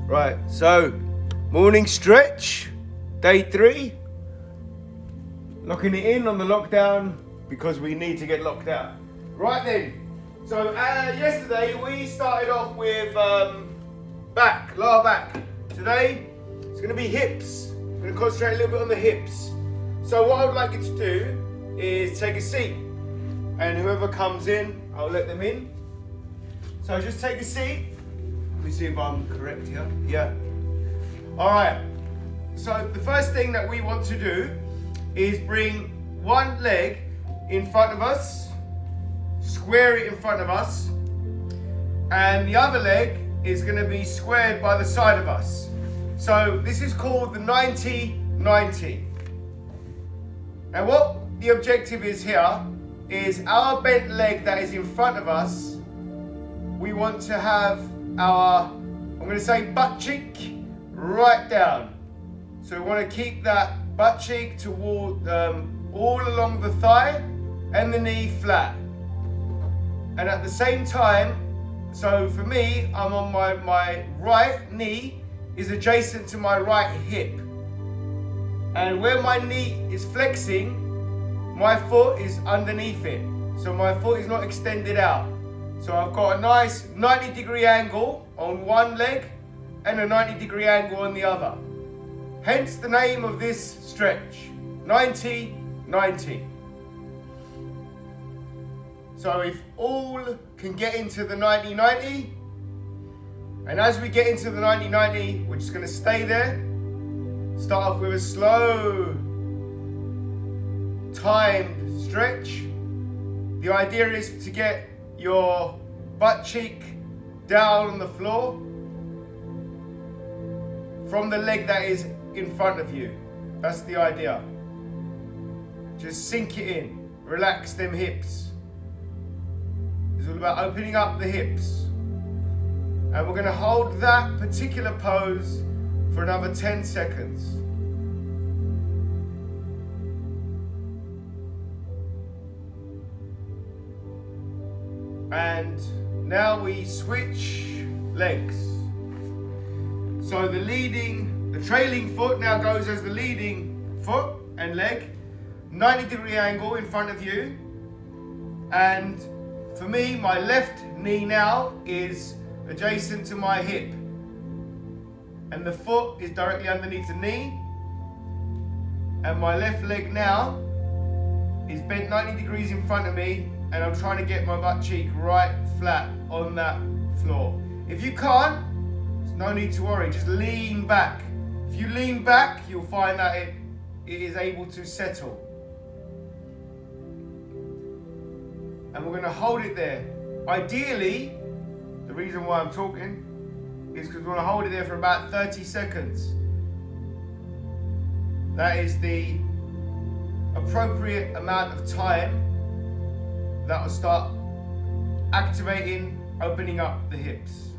Right, so morning stretch, day 3. Locking it in on the lockdown because we need to get locked out. Right then, so yesterday we started off with back, lower back. Today it's going to be hips. I'm going to concentrate a little bit on the hips. So what I would like you to do is take a seat, and whoever comes in, I'll let them in. So just take a seat. Let me see if I'm correct here. Yeah. All right. So the first thing that we want to do is bring one leg in front of us, square it in front of us, and the other leg is going to be squared by the side of us. So this is called the 90-90. Now what the objective is here is our bent leg that is in front of us, we want to have our, I'm going to say butt cheek right down. So we want to keep that butt cheek toward all along the thigh and the knee flat. And at the same time, so for me, I'm on my right knee is adjacent to my right hip. And where my knee is flexing, my foot is underneath it. So my foot is not extended out. So I've got a nice 90-degree angle on one leg and a 90-degree angle on the other. Hence the name of this stretch, 90-90. So if all can get into the 90-90, and as we get into the 90-90, we're just going to stay there. Start off with a slow, timed stretch. The idea is to get your butt cheek down on the floor from the leg that is in front of you. That's the idea. Just sink it in. Relax them hips. It's all about opening up the hips. And we're going to hold that particular pose for another 10 seconds. And now we switch legs. So the trailing foot now goes as the leading foot and leg. 90-degree angle in front of you. And for me, my left knee now is adjacent to my hip. And the foot is directly underneath the knee. And my left leg now is bent 90 degrees in front of me, and I'm trying to get my butt cheek right flat on that floor. If you can't, there's no need to worry, just lean back. If you lean back, you'll find that it is able to settle. And we're going to hold it there. Ideally, the reason why I'm talking is because we want to hold it there for about 30 seconds. That is the appropriate amount of time that will start activating, opening up the hips.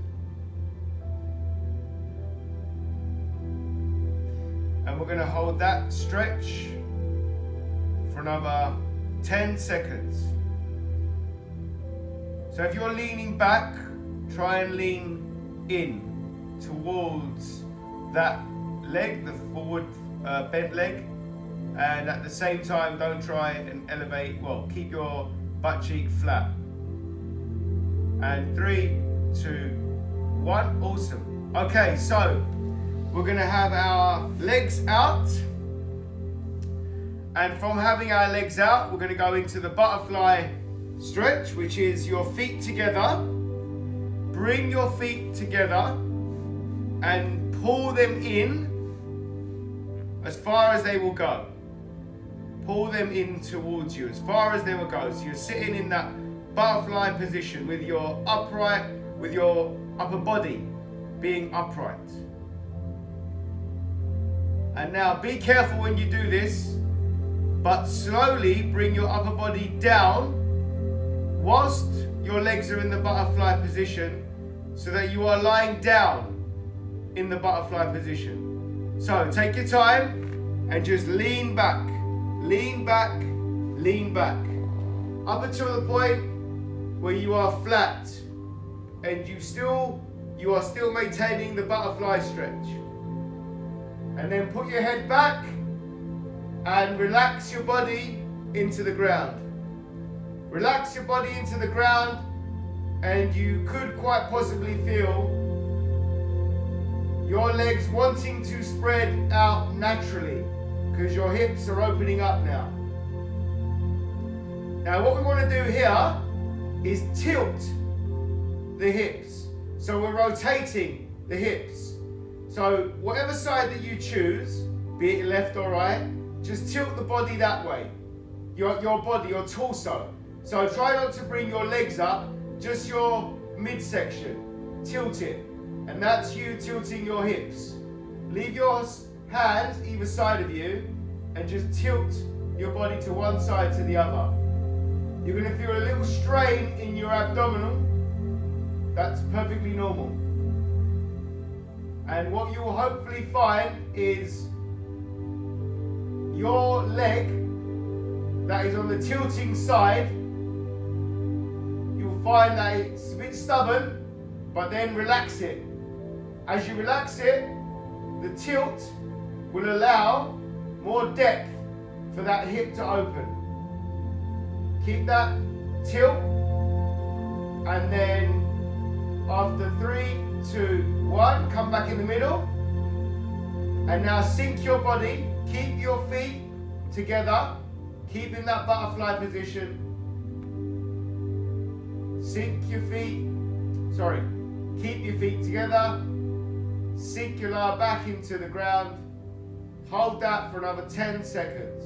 And we're going to hold that stretch for another 10 seconds. So if you're leaning back, try and lean in towards that leg, the forward bent leg. And at the same time, don't try and elevate, keep your butt cheek flat. And 3, 2, 1, awesome. Okay, so we're gonna have our legs out. And from having our legs out, we're gonna go into the butterfly stretch, which is your feet together. Bring your feet together and pull them in as far as they will go. Pull them in towards you as far as they will go. So you're sitting in that butterfly position with your upper body being upright. And now be careful when you do this, but slowly bring your upper body down whilst your legs are in the butterfly position, so that you are lying down in the butterfly position. So take your time and just lean back, lean back, lean back. Up until the point where you are flat and you still you are still maintaining the butterfly stretch. And then put your head back and relax your body into the ground. Relax your body into the ground, and you could quite possibly feel your legs wanting to spread out naturally because your hips are opening up now. Now what we want to do here is tilt the hips. So we're rotating the hips. So whatever side that you choose, be it left or right, just tilt the body that way. Your body, your torso. So try not to bring your legs up, just your midsection. Tilt it. And that's you tilting your hips. Leave your hands either side of you and just tilt your body to one side to the other. You're going to feel a little strain in your abdominal. That's perfectly normal. And what you will hopefully find is your leg that is on the tilting side, you'll find that it's a bit stubborn, but then relax it. As you relax it, the tilt will allow more depth for that hip to open. Keep that tilt, and then after 3, 2, 1, come back in the middle. And now sink your body, keep your feet together, keep in that butterfly position. Keep your feet together, sink your lower back into the ground, hold that for another 10 seconds.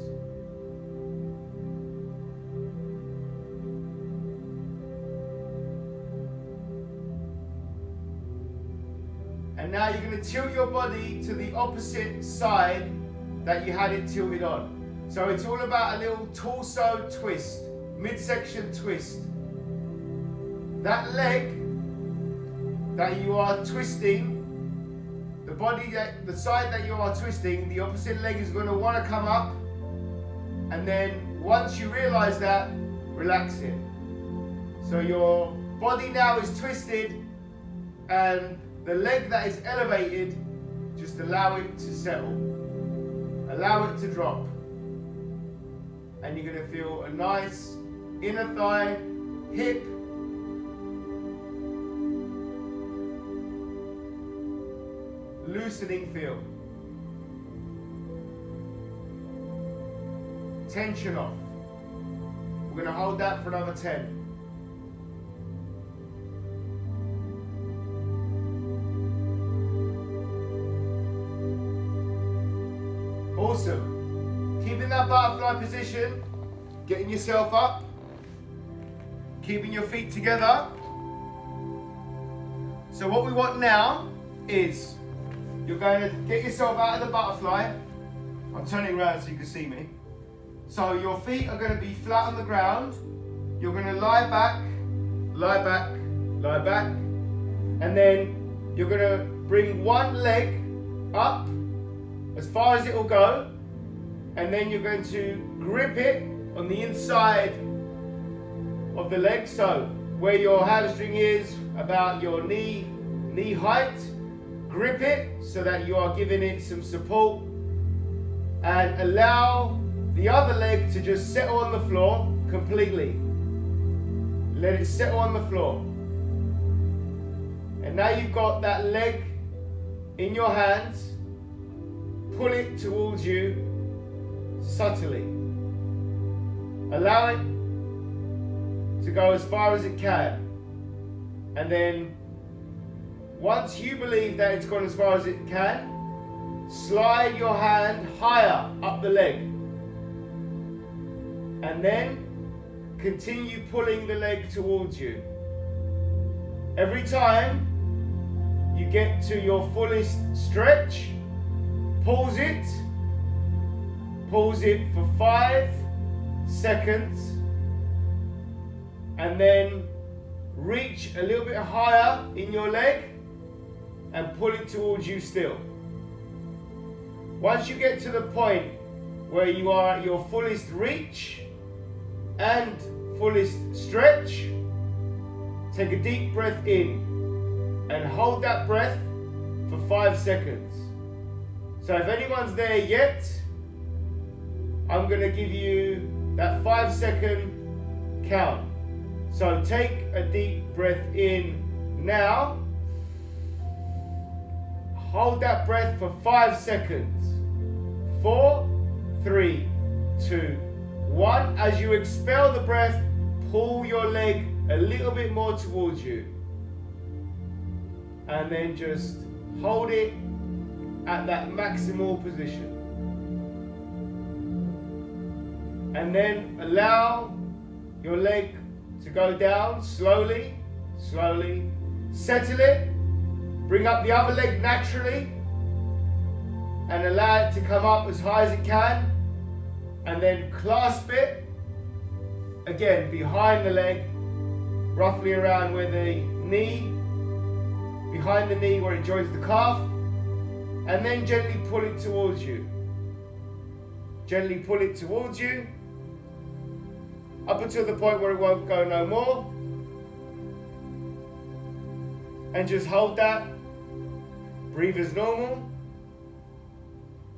And now you're going to tilt your body to the opposite side that you had it tilted on. So it's all about a little torso twist, midsection twist. That leg that you are twisting, the side that you are twisting, the opposite leg is going to want to come up. And then once you realize that, relax it. So your body now is twisted, and the leg that is elevated, just allow it to settle. Allow it to drop. And you're going to feel a nice inner thigh, hip, loosening feel. Tension off. We're going to hold that for another 10. Awesome. Keeping that butterfly position, getting yourself up, keeping your feet together. So what we want now is you're going to get yourself out of the butterfly. I'm turning around so you can see me. So your feet are going to be flat on the ground. You're going to lie back, lie back, lie back. And then you're going to bring one leg up as far as it will go, and then you're going to grip it on the inside of the leg, so where your hamstring is, about your knee height. Grip it so that you are giving it some support, and allow the other leg to just settle on the floor completely. Let it settle on the floor. And now you've got that leg in your hands. Pull it towards you subtly. Allow it to go as far as it can. And then once you believe that it's gone as far as it can, slide your hand higher up the leg. And then continue pulling the leg towards you. Every time you get to your fullest stretch, pause it for 5 seconds, and then reach a little bit higher in your leg and pull it towards you still. Once you get to the point where you are at your fullest reach and fullest stretch, take a deep breath in. and hold that breath for 5 seconds. So if anyone's there yet, I'm going to give you that 5-second count. So take a deep breath in now. Hold that breath for 5 seconds. 4, 3, 2, 1. As you expel the breath, pull your leg a little bit more towards you. And then just hold it at that maximal position. And then allow your leg to go down slowly, slowly. Settle it. Bring up the other leg naturally. And allow it to come up as high as it can. And then clasp it. Again, behind the leg. Roughly around where the knee, behind the knee where it joins the calf. And then gently pull it towards you. Gently pull it towards you. Up until the point where it won't go no more. And just hold that. Breathe as normal.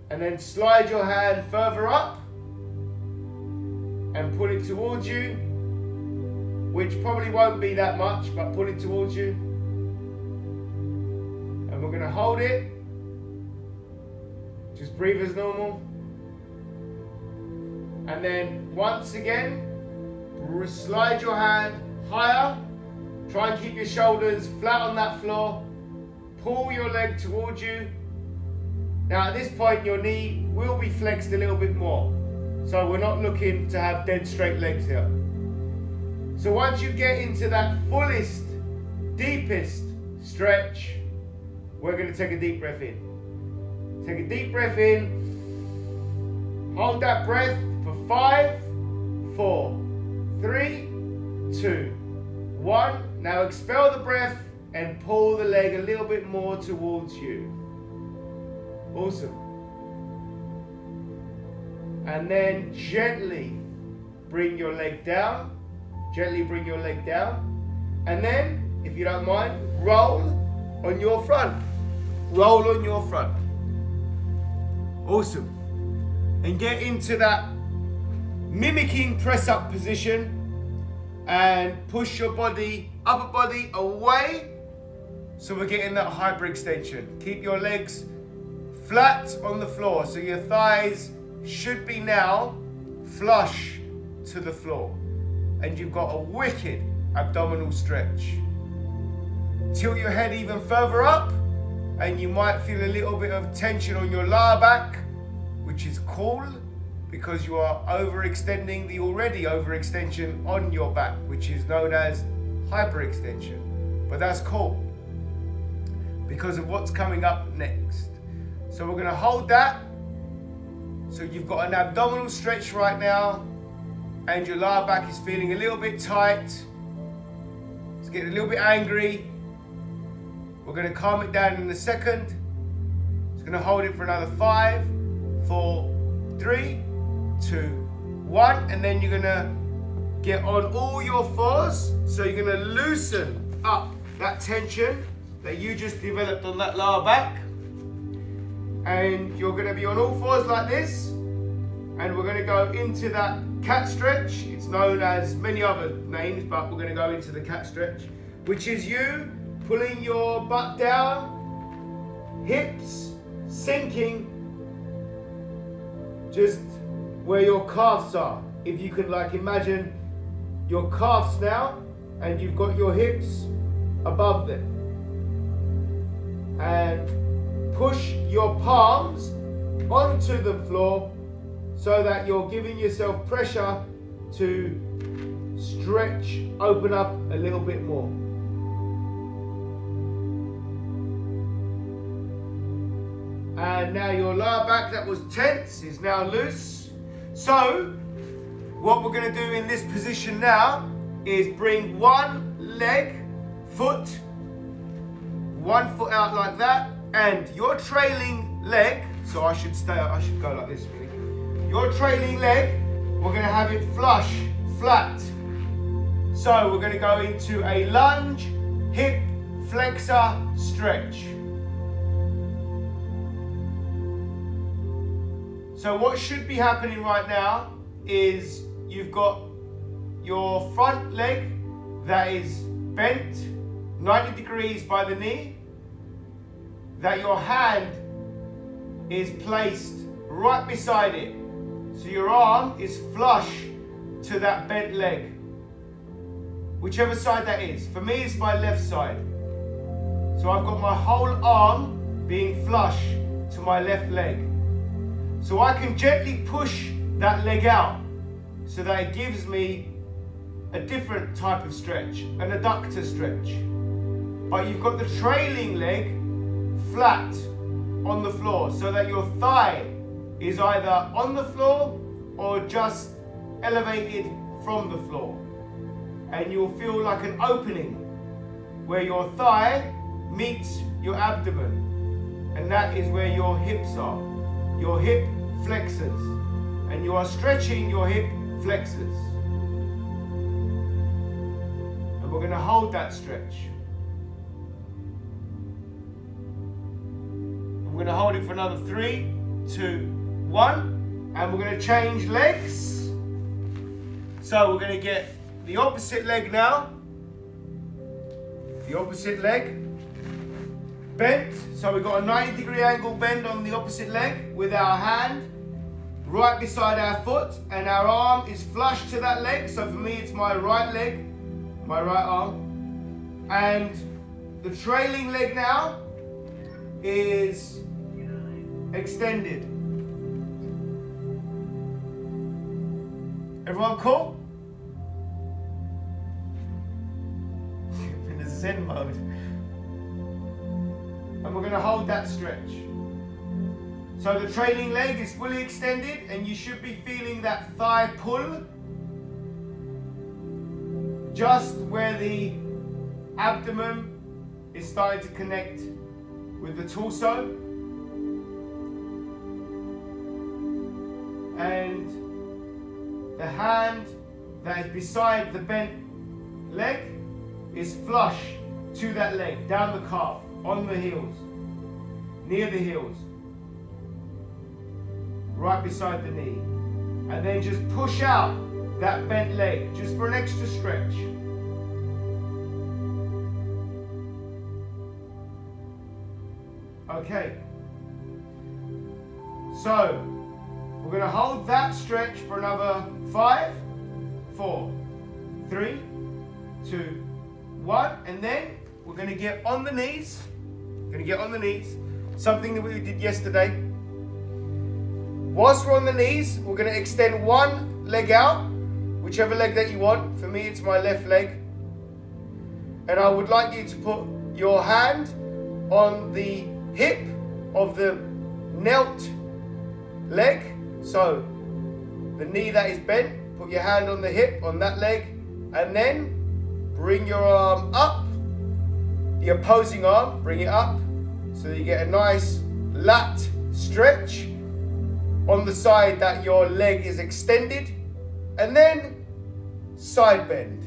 And then slide your hand further up. And pull it towards you. Which probably won't be that much, but pull it towards you. And we're going to hold it. Just breathe as normal. And then once again, slide your hand higher. Try and keep your shoulders flat on that floor. Pull your leg towards you. Now at this point your knee will be flexed a little bit more. So we're not looking to have dead straight legs here. So once you get into that fullest, deepest stretch, we're going to take a deep breath in. Take a deep breath in. Hold that breath for 5, 4, 3, 2, 1. Now expel the breath and pull the leg a little bit more towards you. Awesome. And then gently bring your leg down. Gently bring your leg down. And then, if you don't mind, roll on your front. Roll on your front. Awesome. And get into that mimicking press up position and push your body, upper body away. So we're getting that hyperextension. Keep your legs flat on the floor. So your thighs should be now flush to the floor. And you've got a wicked abdominal stretch. Tilt your head even further up and you might feel a little bit of tension on your lower back, which is cool because you are overextending the already overextension on your back, which is known as hyperextension. But that's cool because of what's coming up next. So we're going to hold that. So you've got an abdominal stretch right now and your lower back is feeling a little bit tight. It's getting a little bit angry. We're going to calm it down in a second. It's going to hold it for another 5, 4, 3, 2, 1. And then you're going to get on all your fours. So you're going to loosen up that tension that you just developed on that lower back. And you're going to be on all fours like this. And we're going to go into that cat stretch. It's known as many other names, but we're going to go into the cat stretch, which is you pulling your butt down, hips sinking just where your calves are. If you can like imagine your calves now and you've got your hips above them. And push your palms onto the floor so that you're giving yourself pressure to stretch, open up a little bit more. And now your lower back that was tense is now loose. So what we're going to do in this position now is bring one foot out like that, and your trailing leg, so I should go like this really. Your trailing leg, we're going to have it flush, flat. So we're going to go into a lunge, hip flexor stretch. So what should be happening right now is you've got your front leg that is bent 90 degrees by the knee, that your hand is placed right beside it. So your arm is flush to that bent leg, whichever side that is. For me, it's my left side. So I've got my whole arm being flush to my left leg. So I can gently push that leg out so that it gives me a different type of stretch, an adductor stretch. But you've got the trailing leg flat on the floor so that your thigh is either on the floor or just elevated from the floor. And you'll feel like an opening where your thigh meets your abdomen. And that is where your hips are. Your hip flexors, and you are stretching your hip flexors. And we're going to hold that stretch. And we're going to hold it for another 3, 2, 1, and we're going to change legs. So we're going to get the opposite leg now. The opposite leg. Bent, so we've got a 90-degree angle bend on the opposite leg with our hand right beside our foot, and our arm is flush to that leg. So for me, it's my right leg, my right arm. And the trailing leg now is extended. Everyone cool? In a Zen mode. And we're going to hold that stretch. So the trailing leg is fully extended, and you should be feeling that thigh pull just where the abdomen is starting to connect with the torso. And the hand that is beside the bent leg is flush to that leg, down the calf, on the heels, near the heels, right beside the knee. And then just push out that bent leg, just for an extra stretch. Okay. So, we're going to hold that stretch for another 5, 4, 3, 2, 1, and then we're going to get on the knees. Something that we did yesterday. Whilst we're on the knees, we're going to extend one leg out, whichever leg that you want. For me, it's my left leg. And I would like you to put your hand on the hip of the knelt leg. So, the knee that is bent, put your hand on the hip, on that leg, and then bring your arm up, the opposing arm, bring it up, so that you get a nice lat stretch on the side that your leg is extended, and then side bend.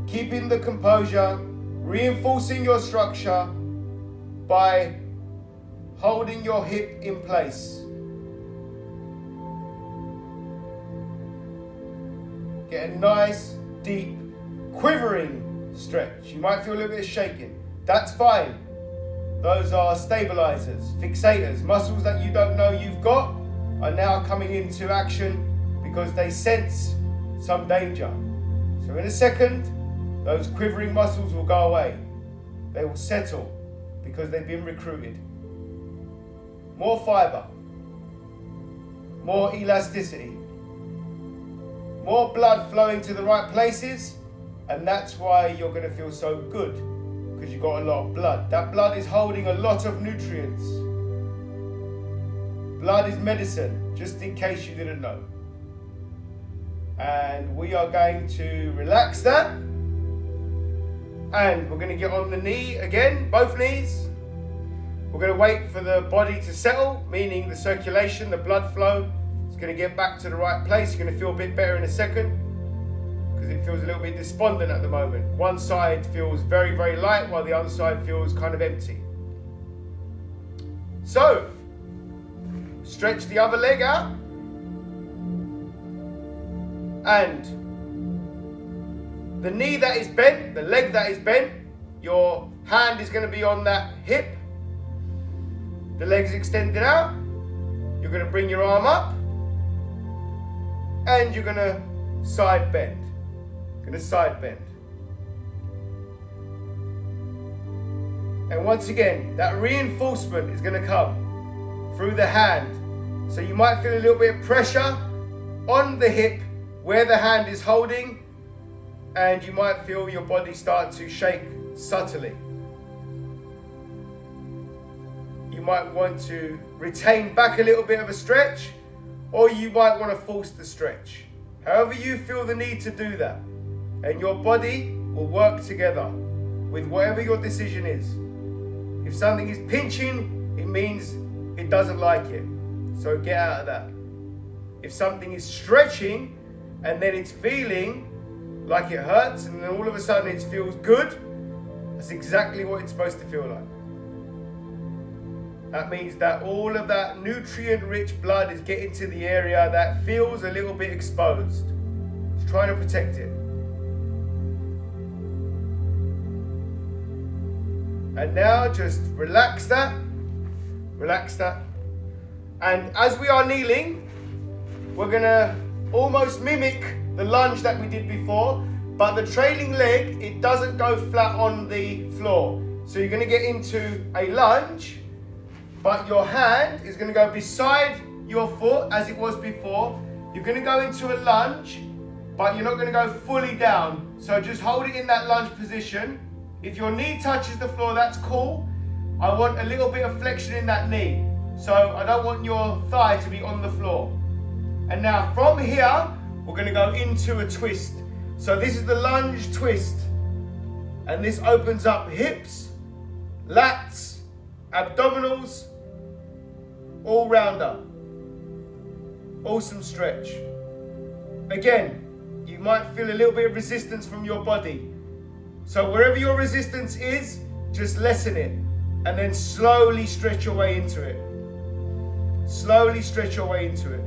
Keeping the composure, reinforcing your structure by holding your hip in place. Get a nice, deep, quivering stretch. You might feel a little bit of shaking. That's fine. Those are stabilizers, fixators. Muscles that you don't know you've got are now coming into action because they sense some danger. So in a second, those quivering muscles will go away. They will settle because they've been recruited. More fiber, more elasticity, more blood flowing to the right places, and that's why you're going to feel so good, because you've got a lot of blood. That blood is holding a lot of nutrients. Blood is medicine, just in case you didn't know. And we are going to relax that. And we're going to get on the knee again, both knees. We're going to wait for the body to settle, meaning the circulation, the blood flow is going to get back to the right place. You're going to feel a bit better in a second. because it feels a little bit despondent at the moment. One side feels very, very light while the other side feels kind of empty. So, stretch the other leg out. And the knee that is bent, the leg that is bent, your hand is going to be on that hip. The leg's extended out. You're going to bring your arm up. And you're going to side bend. And once again, that reinforcement is going to come through the hand. So you might feel a little bit of pressure on the hip where the hand is holding, and you might feel your body start to shake subtly. You might want to retain back a little bit of a stretch, or you might want to force the stretch. However you feel the need to do that, and your body will work together with whatever your decision is. If something is pinching, it means it doesn't like it, so get out of that. If something is stretching and then it's feeling like it hurts and then all of a sudden it feels good, that's exactly what it's supposed to feel like. That means that all of that nutrient-rich blood is getting to the area that feels a little bit exposed. It's trying to protect it. And now just relax that. And as we are kneeling, we're gonna almost mimic the lunge that we did before, but the trailing leg, it doesn't go flat on the floor. So you're gonna get into a lunge, but your hand is gonna go beside your foot as it was before. You're gonna go into a lunge, but you're not gonna go fully down. So just hold it in that lunge position. If your knee touches the floor, that's cool. I want a little bit of flexion in that knee. So I don't want your thigh to be on the floor. And now from here, we're going to go into a twist. So this is the lunge twist. And this opens up hips, lats, abdominals, all rounder. Awesome stretch. Again, you might feel a little bit of resistance from your body. So wherever your resistance is, just lessen it. And then slowly stretch your way into it. Slowly stretch your way into it.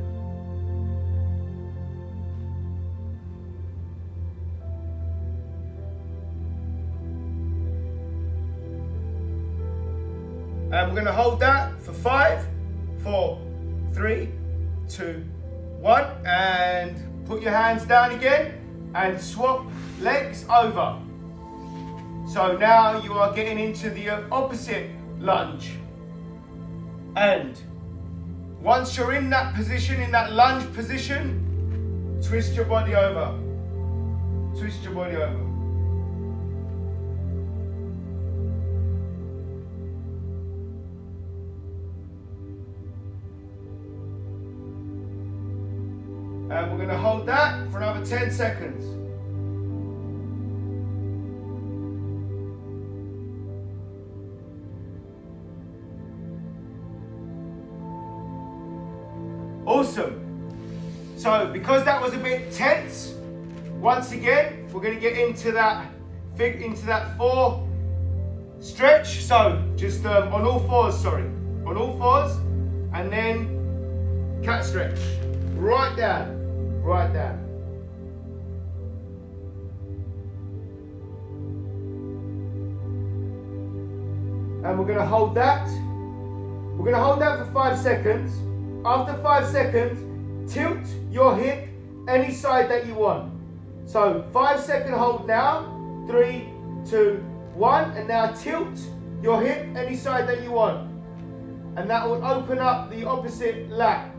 And we're going to hold that for 5, 4, 3, 2, 1. And put your hands down again and swap legs over. So now you are getting into the opposite lunge. And once you're in that position, in that lunge position, twist your body over. Twist your body over. And we're going to hold that for another 10 seconds. Awesome. So because that was a bit tense, once again, we're going to get into that 4 stretch. So just on all fours, on all fours, and then cat stretch. Right down. And we're going to hold that. We're going to hold that for 5 seconds. After 5 seconds, tilt your hip any side that you want. So 5-second hold now. 3, 2, 1. And now tilt your hip any side that you want. And that will open up the opposite lat.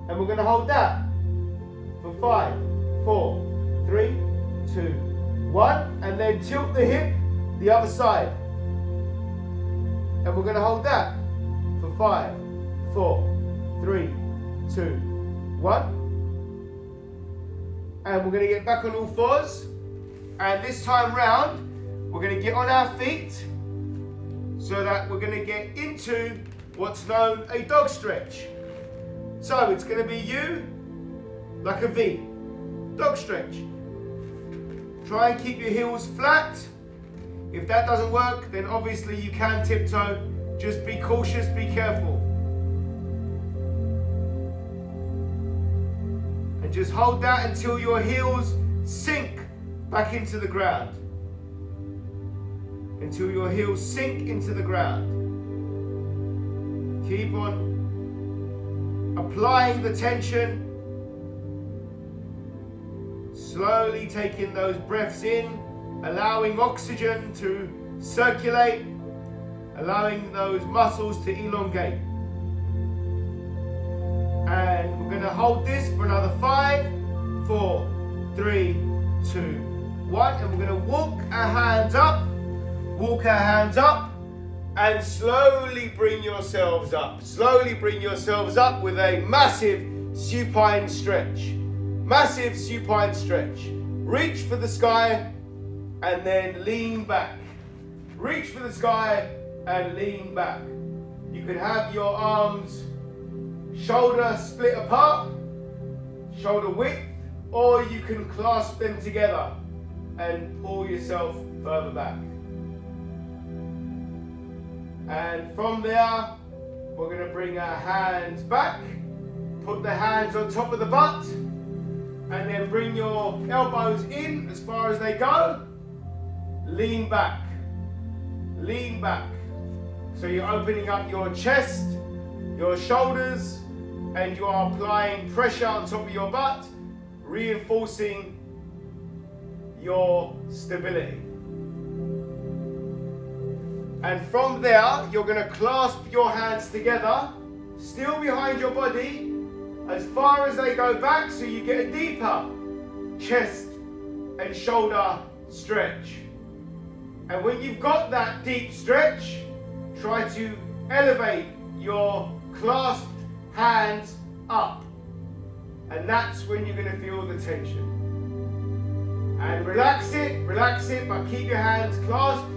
And we're going to hold that for 5, 4, 3, 2, 1. And then tilt the hip the other side. And we're going to hold that for 5, 4, 3, 2, 1. And we're going to get back on all fours. And this time round, we're going to get on our feet so that we're going to get into what's known a dog stretch. So it's going to be you like a V. Dog stretch. Try and keep your heels flat. If that doesn't work, then obviously you can tiptoe. Just be cautious, be careful. And just hold that until your heels sink back into the ground. Until your heels sink into the ground. Keep on applying the tension. Slowly taking those breaths in, allowing oxygen to circulate, allowing those muscles to elongate. And we're going to hold this for another 5, 4, 3, 2, 1. And we're going to walk our hands up, and slowly bring yourselves up. Slowly bring yourselves up with a massive supine stretch. Massive supine stretch. Reach for the sky and then lean back. Reach for the sky and lean back. You can have your arms shoulder split apart, shoulder width, or you can clasp them together and pull yourself further back. And from there, we're going to bring our hands back, put the hands on top of the butt, and then bring your elbows in as far as they go. Lean back. Lean back. So you're opening up your chest, your shoulders, and you are applying pressure on top of your butt, reinforcing your stability. And from there, you're going to clasp your hands together, still behind your body, as far as they go back, so you get a deeper chest and shoulder stretch. And when you've got that deep stretch, try to elevate your clasped hands up. And that's when you're going to feel the tension. And relax it, but keep your hands clasped.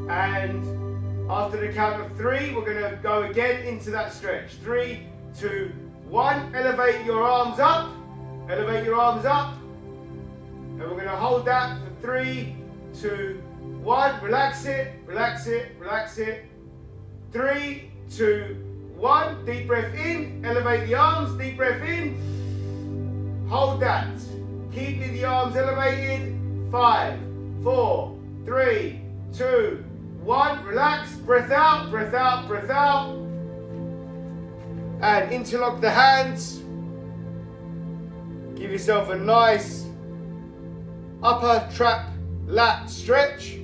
And after the count of 3, we're going to go again into that stretch. 3, 2, 1. Elevate your arms up. Elevate your arms up. And we're going to hold that for 3, 2, 1. Relax it, relax it, relax it. 3, 2, 1. Deep breath in. Elevate the arms. Deep breath in. Hold that. Keep the arms elevated. 5, 4, 3, 2, 1. Relax. Breath out, breath out, breath out. And interlock the hands. Give yourself a nice upper trap lat stretch.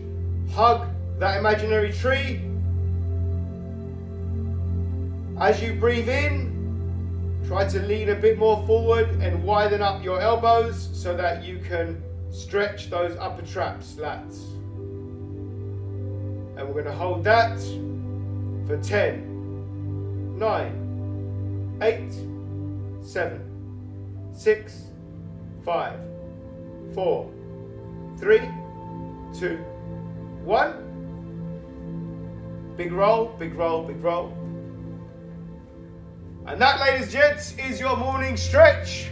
Hug that imaginary tree. As you breathe in, try to lean a bit more forward and widen up your elbows so that you can stretch those upper traps, lats. And we're going to hold that for 10, 9, 8, 7, 6, 5, 4, 3, 2, 1. Big roll, big roll, big roll. And that, ladies and gents, is your morning stretch.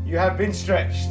You have been stretched.